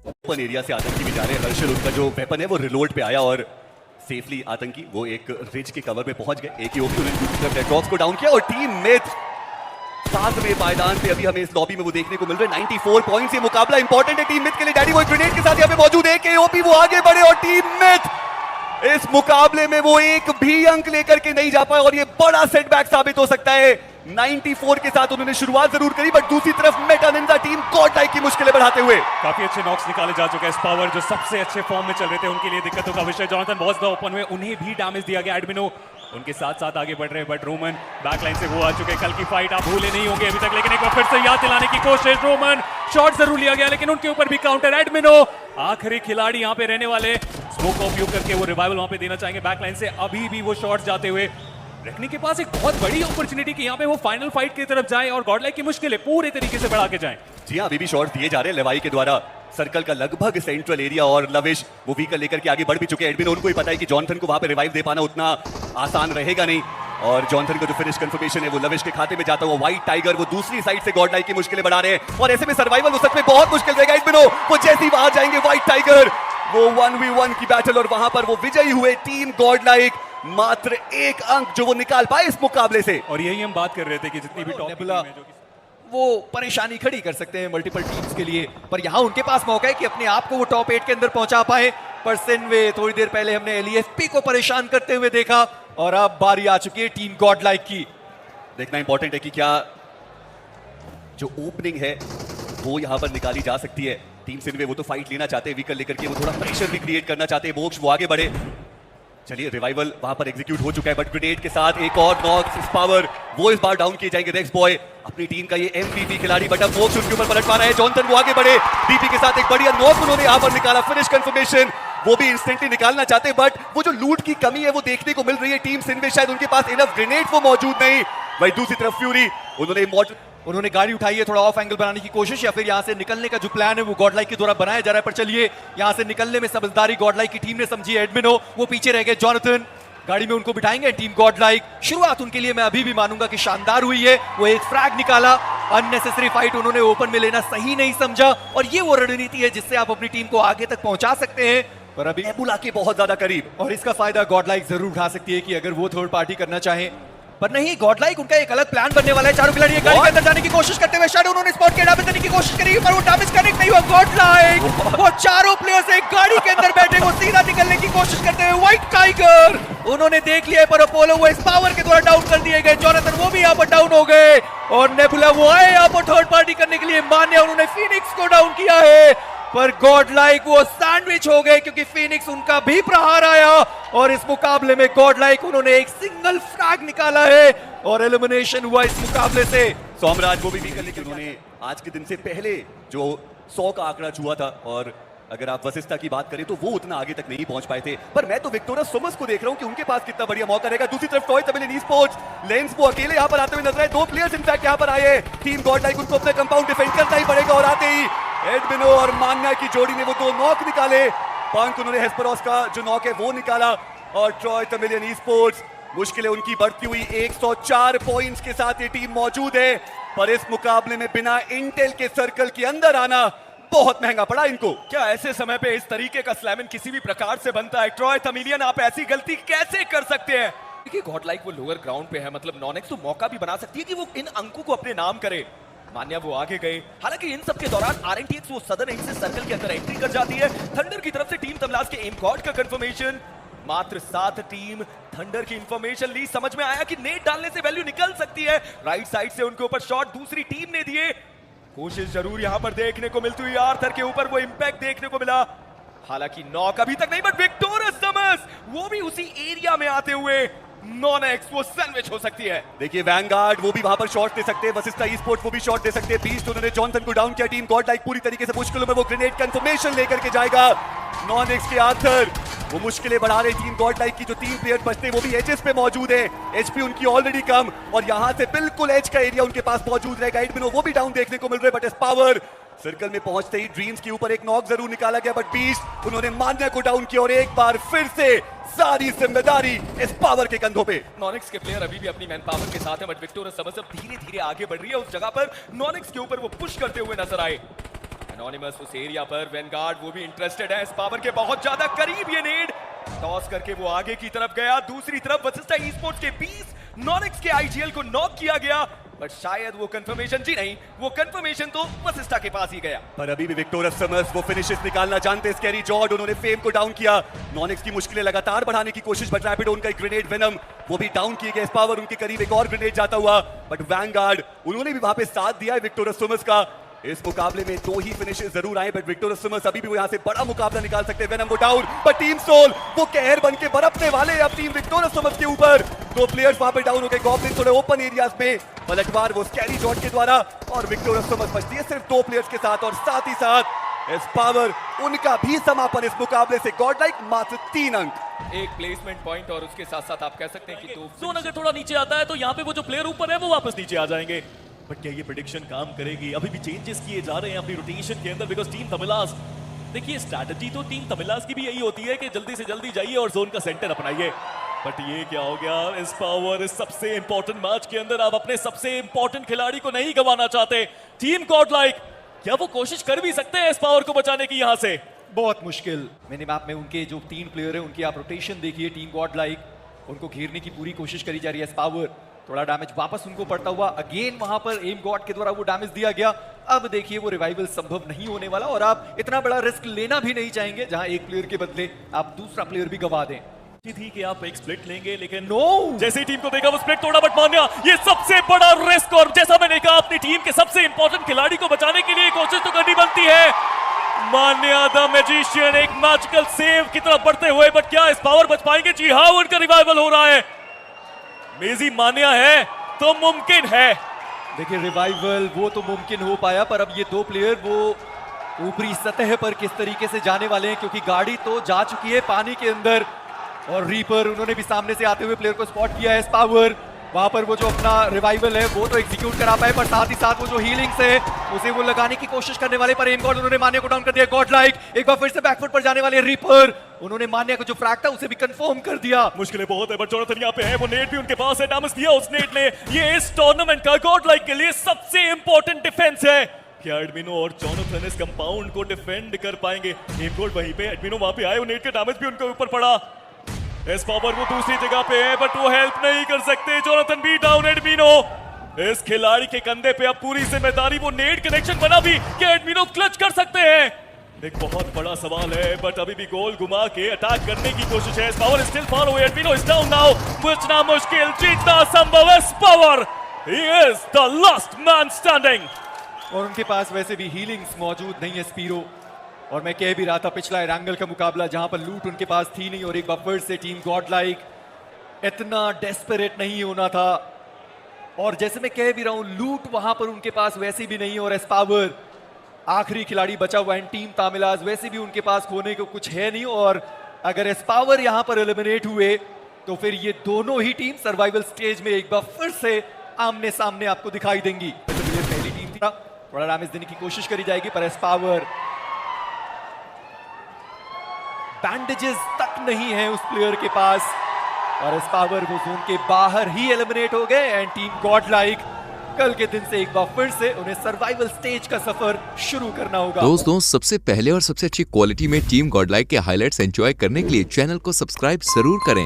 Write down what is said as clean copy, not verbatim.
Open area से आतंकी भी जा रहे हैं। हर्षल उनका जो वेपन है वो रिलोड पे आया और सेफली आतंकी वो एक रिज के कवर में पहुंच गए। एक ही ओपी उन्होंने दूसरी तरफ रेडरॉक्स को डाउन किया और टीम मिथ 7वें पायदान पे अभी हमें इस लॉबी में वो देखने को मिल रहा है। 94 पॉइंट्स। ये मुकाबला इंपॉर्टेंट है टीम मिथ के लिए। डैडी वो ग्रेनेड के साथ यहाँ पे मौजूद है। ओपी वो आगे बढ़े और टीम मिथ इस मुकाबले में वो एक भी अंक लेकर के नहीं जा पाए और ये बड़ा सेटबैक साबित हो सकता है। 94 के साथ उन्होंने शुरुआत जरूर करी बट दूसरी तरफ Meta Ninja team God like की मुश्किलें बढ़ाते हुए काफी अच्छे नॉक्स निकाले जा चुके हैं। स्पावर जो सबसे अच्छे फॉर्म में चल रहे थे उनके लिए दिक्कतों का विषय। जॉनथन बहुत ज्यादा ओपन हुए, उन्हें भी डैमेज दिया गया। एडमिनो उनके साथ साथ आगे बढ़ रहे हैं बट रोमन बैकलाइन से वो आ चुके हैं। कल की फाइट आप भूले नहीं होंगे अभी तक, लेकिन एक बार फिर से याद दिलाने की कोशिश। रोमन शॉट जरूर लिया गया लेकिन उनके ऊपर भी काउंटर। एडमिनो आखिरी खिलाड़ी यहाँ पे रहने वाले, स्मोक का उपयोग करके वो रिवाइवल वहां पे देना चाहेंगे बैकलाइन से। अभी भी वो शॉट जाते हुए रखने के पास एक बहुत बड़ी अपॉर्चुनिटी कि यहाँ पे वो फाइनल फाइट की तरफ जाए और गॉडलाइक की मुश्किलें पूरे तरीके से बढ़ा के जाएं। जी हाँ, अभी भी शॉट दिए जा रहे हैं लेवाई के द्वारा सर्कल का लगभग सेंट्रल एरिया और लविश वो व्हीकल लेकर के आगे बढ़ भी चुके हैं। एडमिन उनको ही पता है कि जॉनथन को वहां पे रिवाइव दे पाना उतना आसान रहेगा नहीं और जॉनथन का जो फिनिश कंफर्मेशन है वो लविश के खाते में जाता हुआ व्हाइट टाइगर वो दूसरी साइड से गॉडलाइक की मुश्किलें बढ़ा रहे हैं और ऐसे में सर्वाइवल वो सच में बहुत मुश्किल रहेगा। एडमिनो वो जैसे ही वहां जाएंगे व्हाइट टाइगर वो 1v1 की बैटल और वहां पर वो विजयी हुए। टीम गॉडलाइक मात्र एक अंक जो वो निकाल पाए इस मुकाबले से। और यही हम बात कर रहे थे कि जितनी भी टॉप नेबुला वो परेशानी खड़ी कर सकते हैं मल्टीपल टीम्स के लिए, पर यहां उनके पास मौका है कि अपने आप को वो टॉप 8 के अंदर पहुंचा पाए। पर सिनवे थोड़ी देर पहले हमने एलईएफपी को परेशान करते हुए देखा और अब बारी आ चुकी है टीम गॉडलाइक की। देखना इंपॉर्टेंट है कि क्या जो ओपनिंग है वो यहां पर निकाली जा सकती है। टीम सिनवे वो तो फाइट लेना चाहते हैं व्हीकल लेकर के, वो थोड़ा प्रेशर भी क्रिएट करना चाहते हैं। मोक्ष वो आगे बढ़े। चलिए रिवाइवल वहां पर एग्जीक्यूट हो चुका है बट ग्रेनेड के साथ एक और नॉक्स पावर वो इस बार डाउन किए जाएंगे। रेक्स बॉय अपनी टीम का ये एमवीपी खिलाड़ी बट अब मोक्ष उनके ऊपर पलट पा रहा है। जॉनथन वो आगे बढ़े, डीपी के साथ एक बढ़िया नॉक उन्होंने यहां पर निकाला। फिनिश कंफर्मेशन वो भी इंस्टेंटली निकालना चाहते बट वो जो लूट की कमी है वो देखने को मिल रही है। टीम सिनवे शायद उनके पास इनफ ग्रेनेड वो मौजूद नहीं। वही दूसरी तरफ फ्यूरी उन्होंने गाड़ी उठाई है, थोड़ा ऑफ एंगल बनाने की कोशिश या फिर यहां से निकलने का जो प्लान है वो गॉडलाइक के द्वारा बनाया जा रहा है। पर चलिए यहां से निकलने में समझदारी गॉडलाइक की टीम ने समझी है। एडमिनो वो पीछे रह गए, जॉनथन गाड़ी में उनको बिठाएंगे। टीम गॉडलाइक शुरुआत उनके लिए मैं अभी भी मानूंगा कि शानदार हुई है। वो एक फ्रैग निकाला, अननेसेसरी फाइट उन्होंने ओपन में लेना सही नहीं समझा और ये वो रणनीति है जिससे आप अपनी टीम को आगे तक पहुंचा सकते हैं। पर अभी नेबुला के बहुत ज्यादा करीब और इसका फायदा गॉडलाइक जरूर उठा सकती है कि अगर वो थर्ड पार्टी करना चाहे। पर नहीं, गॉडलाइक उनका एक अलग प्लान बनने वाला है। चारों खिलाड़ी गाड़ी के अंदर जाने की कोशिश करते हुए शैडो उन्होंने स्पॉट के डैमेज देने की कोशिश करी पर वो डैमेज कनेक्ट नहीं हुआ। गॉडलाइक वो चारों प्लेयर्स एक गाड़ी के अंदर बैठे वो सीधा निकलने की कोशिश करते हुए व्हाइट टाइगर उन्होंने देख लिया पर अपोलो वो इस पावर के द्वारा डाउन कर दिए गए। जॉनथन वो भी यहाँ पर डाउन हो गए और नेबुला वो आए यहाँ पर थर्ड पार्टी करने के लिए मान्य, उन्होंने फिनिक्स को डाउन किया है। पर गॉडलाइक वो सैंडविच हो गए क्योंकि फिनिक्स उनका भी प्रहार आया और इस मुकाबले में गॉडलाइक उन्होंने एक सिंगल फ्रैग निकाला है और एलिमिनेशन हुआ इस मुकाबले से। सोमराज वो भी व्हीकल लेकर उन्होंने आज के दिन से पहले जो 100 का आंकड़ा छुआ था और अगर आप वशिष्ठा की बात करें तो वो उतना आगे तक नहीं पहुंच पाए थे। पर मैं तो विक्टोरियस सोमस को देख रहा हूं कि उनके पास कितना बढ़िया मौका रहेगा। दूसरी तरफ टॉय तमिलियन ई-स्पोर्ट्स लेंस वो अकेले यहां पर आते हुए नजर आए। 2 प्लेयर्स इनफैक्ट यहां पर आए। टीम गॉडलाइक उनको अपना कंपाउंड डिफेंड करना ही पड़ेगा और आते ही एडमिनो और मान्या की जोड़ी ने वो 2 नॉक निकाले। पंक उन्होंने हेस्पेरोस का जो नॉक है वो निकाला और ट्रॉय तमिलियन ई-स्पोर्ट्स मुश्किलें उनकी बढ़ती हुई 104 पॉइंट्स के साथ ये टीम मौजूद है। पर इस मुकाबले में बिना इंटेल के सर्कल के अंदर आना बहुत महंगा पड़ा इनको। क्या ऐसे समय पे इस तरीके का स्लैमिन किसी भी प्रकार से बनता है? ट्रॉय तमिलियन आप ऐसी गलती कैसे कर सकते हैं? देखिए गॉडलाइक वो लोअर ग्राउंड पे है, मतलब नॉनेक्स तो मौका भी बना सकती है कि वो इन अंकों को अपने नाम करे। मान्या वो आगे गए, हालांकि इन सब के दौरान आरएनटीएक्स वो सदन एंड से सर्कल के अंदर एंट्री कर जाती है। थंडर की तरफ से टीम तमलास के एम गॉड का कंफर्मेशन, मात्र 7 टीम थंडर की इंफॉर्मेशन ली। समझ में आया कि नेट डालने से वैल्यू निकल सकती है। राइट साइड से उनके ऊपर शॉट दूसरी टीम ने दिए, कोशिश जरूर यहां पर देखने को मिलती हुई। आर्थर के ऊपर वो इंपैक्ट देखने को मिला, हालांकि नॉक अभी तक नहीं बट विक्टोरियस समस वो भी उसी एरिया में आते हुए नॉनेक्स वो सैंडविच हो सकती है। देखिए वैनगार्ड वो भी वहां पर शॉट दे सकते हैं, वशिष्ठा ई-स्पोर्ट वो भी शॉट दे सकते हैं। बीस्ट उन्होंने जॉनथन को डाउन किया। टीम गॉडलाइक पूरी तरीके से मुश्किलों में वो ग्रेनेड कंफर्मेशन लेकर के जाएगा। नॉनेक्स के आर्थर वो मुश्किलें बढ़ा रहे। टीम गॉडलाइक की जो 3 प्लेयर बचते हैं वो भी एजेस पे मौजूद है। एचपी उनकी ऑलरेडी कम और यहां से बिल्कुल एज का एरिया उनके पास मौजूद रहेगा। एडमिनो वो भी डाउन देखने को मिल रहे बट इस पावर सर्कल में पहुंचते ही ड्रीम्स के ऊपर एक नॉक जरूर निकाला गया बट बीस्ट उन्होंने मान्या को डाउन किया और एक बार फिर से सारी जिम्मेदारी इस पावर के कंधों पे। नॉनेक्स के प्लेयर अभी भी अपनी मैन पावर के साथ है बट विक्टोरियस समझ अब धीरे धीरे आगे बढ़ रही है उस जगह पर। नॉनेक्स के ऊपर वो पुश करते हुए नजर आए। एनोनिमस उस एरिया पर, वेनगार्ड वो भी इंटरेस्टेड है इस पावर के बहुत ज्यादा करीब। ये नेड टॉस करके वो आगे की तरफ गया। दूसरी तरफ वसिस्टा ई-स्पोर्ट्स के 20 नॉनिक्स के आईजीएल को नॉक किया गया, बट शायद वो कंफर्मेशन जी नहीं, वो कंफर्मेशन तो वसिस्टा के पास ही गया। पर अभी भी विक्टोरस समर्स वो फिनिशेस निकालना जानते हैं। स्कैरी जॉर्ड उन्होंने फेम को डाउन किया। नॉनिक्स की मुश्किलें लगातार बढ़ाने की कोशिश, बट रैपिडो उनका एक ग्रेनेड वेनम वो भी डाउन किए गए। इस पावर उनके करीब एक और ग्रेनेड जाता हुआ, बट वैनगार्ड उन्होंने भी वहां पे साथ दिया है विक्टोरस समर्स का। इस मुकाबले में 2 ही फिनिशेस जरूर आए, बट विक्टोरस समर्स अभी भी वो यहां से बड़ा मुकाबला निकाल सकते हैं। वेनम वो डाउन, पर टीम सोल वो कहर बन के बरपने वाले हैं अब टीम विक्टोरस समर्स के ऊपर। 2 प्लेयर्स वहां पे डाउन हो गए। गॉब्लिन थोड़े ओपन एरियाज में, पलटवार वो स्कैरी जॉर्ड के द्वारा, और विक्टोरस समर्स बचती है सिर्फ 2 प्लेयर्स के साथ। और साथ ही साथ इस पावर उनका भी समापन इस मुकाबले से गॉडलाइक मात्र 3 अंक। एक प्लेसमेंट पॉइंट और उसके साथ साथ आप कह सकते हैं कि 2 जोन अगर थोड़ा नीचे आता है तो यहाँ पे वो जो प्लेयर ऊपर है वो वापस नीचे आ जाएंगे। बट क्या ये प्रेडिक्शन काम करेगी? अभी भी चेंजेस किए जा रहे हैं अपनी रोटेशन के अंदर, बिकॉज टीम तमिलास, देखिए स्ट्रैटेजी तो टीम तमिलास की भी यही होती है कि जल्दी से जल्दी जाइए और जोन का सेंटर अपनाइए। बट ये क्या हो गया? इस पावर इस सबसे इंपॉर्टेंट मैच के अंदर आप अपने सबसे इंपॉर्टेंट खिलाड़ी को नहीं गंवाना चाहते। टीम गॉडलाइक, क्या वो कोशिश कर भी सकते हैं इस पावर को बचाने की? यहाँ से बहुत मुश्किल। मिनी मैप में उनके जो 3 प्लेयर है उनकी आप रोटेशन देखिए। टीम गॉडलाइक उनको घेरने की पूरी कोशिश करी जा रही है। पावर थोड़ा डैमेज वापस उनको पड़ता हुआ, अगेन वहां पर एम गॉड के द्वारा वो डैमेज दिया गया। अब देखिए वो रिवाइवल संभव नहीं होने वाला, और आप इतना बड़ा रिस्क लेना भी नहीं चाहेंगे जहां एक प्लेयर के बदले आप दूसरा प्लेयर भी गवा दें। थी कि आप एक स्प्लिट लेंगे, लेकिन नो, जैसे ही टीम को देखा वो स्प्लिट तोड़ा। बट मान्या ये सबसे बड़ा रिस्क, और जैसा मैंने कहा अपनी टीम के सबसे इंपॉर्टेंट खिलाड़ी को बचाने के लिए कोशिश तो करनी बनती है। मान्या द मैजिशियन एक मैजिकल सेव की तरफ बढ़ते हुए, बट क्या इस पावर बच पाएंगे? जी हाँ, उनका रिवाइवल हो रहा है। मेजी मान्या है तो मुमकिन है। देखिए रिवाइवल वो तो मुमकिन हो पाया, पर अब ये 2 प्लेयर वो ऊपरी सतह पर किस तरीके से जाने वाले हैं, क्योंकि गाड़ी तो जा चुकी है पानी के अंदर, और रीपर उन्होंने भी सामने से आते हुए प्लेयर को स्पॉट किया है। इस पावर वहां पर वो जो अपना रिवाइवल है वो तो एग्जीक्यूट करा पाए, पर साथ ही साथ वो जो हीलिंग्स है उसे वो लगाने की कोशिश करने वाले, पर एम गॉड उन्होंने मान्या को डाउन कर दिया। गॉडलाइक एक बार फिर से बैकफुट पर जाने वाले। रीपर उन्होंने मान्या को जो फ्रैग था उसे भी कंफर्म कर दिया। मुश्किलें बहुत है, बट जोनाथन यहाँ पे है, वो नेट भी उनके पास है। डैमेज दिया उस नेट ने। ये इस टूर्नामेंट का गॉडलाइक के लिए सबसे इंपॉर्टेंट डिफेंस है। क्या एडमिनो और जोनाथन इस कंपाउंड को डिफेंड कर पाएंगे? एम गॉड वहीं पे, एडमिनो वहां पे आए, वो नेट का डैमेज भी उनके ऊपर पड़ा। इस पावर वो दूसरी जगह पे है, बट वो हेल्प नहीं कर सकते। जोनाथन भी डाउन। एडमिनो इस खिलाड़ी के कंधे पे अब पूरी जिम्मेदारी। वो नेट कनेक्शन बना भी, क्या एडमिनो क्लच कर सकते हैं? एक बहुत बड़ा सवाल है, बट अभी भी गोल घुमा के अटैक करने की कोशिश है। Power still follow. Admino is down now. बचना मुश्किल, जीतना संभव है। पावर ही is the last man standing, और उनके पास वैसे भी हीलिंग्स मौजूद नहीं है स्पीरो। और मैं कह भी रहा था पिछला एरंगल का मुकाबला जहां पर लूट उनके पास थी नहीं, और एक बार फिर से टीम गॉडलाइक इतना डेस्परेट नहीं होना था। और जैसे मैं कह भी रहा हूं, लूट वहां पर उनके पास वैसे भी नहीं, और एस्पावर आखिरी खिलाड़ी बचा हुआ है। टीम तामिलास वैसे भी उनके पास खोने को कुछ है नहीं, और अगर एस्पावर यहां पर एलिमिनेट हुए तो फिर ये दोनों ही टीम सर्वाइवल स्टेज में एक बार फिर से आमने सामने आपको दिखाई देंगी। पहली टीम थी, थोड़ा डैमेज देने की कोशिश करी जाएगी, पर एस्पावर बैंडेजेस तक नहीं है उस प्लेयर के पास, और इस पावर वो जोन के बाहर ही एलिमिनेट हो गए। एंड टीम गॉडलाइक कल के दिन से एक बार फिर से उन्हें सर्वाइवल स्टेज का सफर शुरू करना होगा। दोस्तों, सबसे पहले और सबसे अच्छी क्वालिटी में टीम गॉडलाइक के हाइलाइट्स एंजॉय करने के लिए चैनल को सब्सक्राइब जरूर करें।